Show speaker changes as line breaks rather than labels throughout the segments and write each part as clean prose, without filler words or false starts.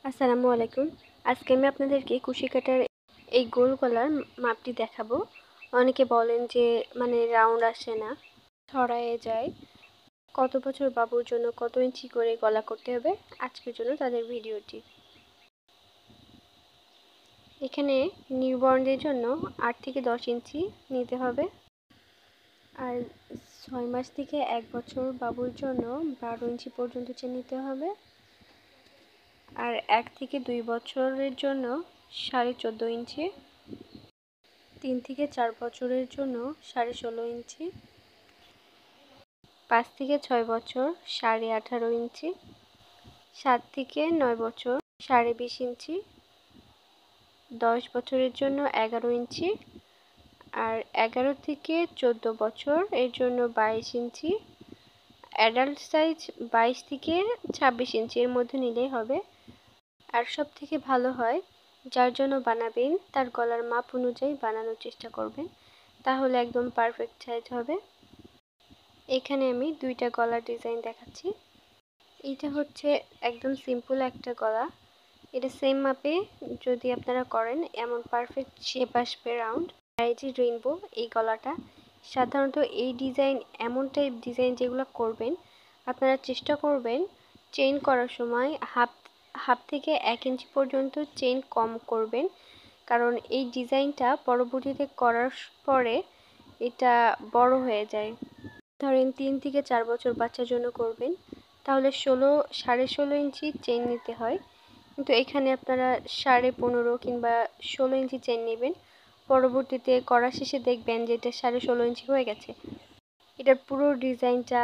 আসসালামু আলাইকুম। আজকে আমি আপনাদেরকে কুশি কাটার এই গোল গলার মাপটি দেখাবো। অনেকে বলেন যে রাউন্ড আসে না, ছড়ায়ে যায়। কত বছর বাবুর জন্য কত ইঞ্চি করে গলা করতে হবে আজকের জন্য তাদের ভিডিওটি। এখানে নিউবর্নদের জন্য 8 থেকে 10 ইঞ্চি নিতে হবে, আর 6 মাস থেকে 1 বছর বাবুর জন্য 12 ইঞ্চি পর্যন্ত চেয়ে নিতে হবে, আর 1 থেকে 2 বছরের জন্য 14.5 ইঞ্চি, 3 থেকে 4 বছরের জন্য 16.5 ইঞ্চি, 5 থেকে 6 বছর 18.5 ইঞ্চি, 7 থেকে 9 বছর 20.5 ইঞ্চি, 10 বছরের জন্য 11 ইঞ্চি, আর 11 থেকে 14 বছর এর জন্য 22 ইঞ্চি। অ্যাডাল্ট সাইজ 22 থেকে 26 ইঞ্চির মধ্যে নিলেই হবে। আর সব থেকে ভালো হয় যার জন্য বানাবেন তার গলার মাপ অনুযায়ী বানানোর চেষ্টা করবেন, তাহলে একদম পারফেক্ট সাইজ হবে। এখানে আমি 2টা গলার ডিজাইন দেখাচ্ছি। এটা হচ্ছে একদম সিম্পল একটা গলা, এটা সেম মাপে যদি আপনারা করেন এমন পারফেক্ট শেপ আসবে রাউন্ড। আর এই যে রেইনবো এই গলাটা, সাধারণত এই ডিজাইন এমন টাইপ ডিজাইন যেগুলো করবেন আপনারা চেষ্টা করবেন চেইন করার সময় হাফ থেকে 1 ইঞ্চি পর্যন্ত চেইন কম করবেন, কারণ এই ডিজাইনটা পরবর্তীতে করার পরে এটা বড় হয়ে যায়। ধরেন 3 থেকে 4 বছর বাচ্চার জন্য করবেন, তাহলে 16.5 ইঞ্চি চেইন নিতে হয়, কিন্তু এখানে আপনারা 15.5 কিংবা 16 ইঞ্চি চেইন নেবেন। পরবর্তীতে করা শেষে দেখবেন যে এটা 16.5 ইঞ্চি হয়ে গেছে। এটার পুরো ডিজাইনটা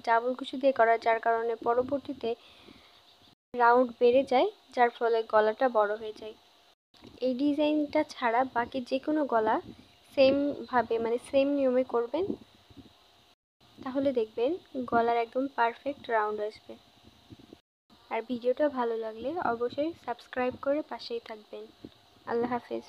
ডাবল কুশি দিয়ে করা, যার কারণে পরবর্তীতে রাউন্ড বেড়ে যায়, যার ফলে গলাটা বড় হয়ে যায়। এই ডিজাইনটা ছাড়া বাকি যে কোনো গলা সেম ভাবে সেম নিয়মে করবেন, তাহলে দেখবেন গলার একদম পারফেক্ট রাউন্ড আসবে। আর ভিডিওটা ভালো লাগলে অবশ্যই সাবস্ক্রাইব করে পাশেই থাকবেন। আল্লাহ হাফেজ।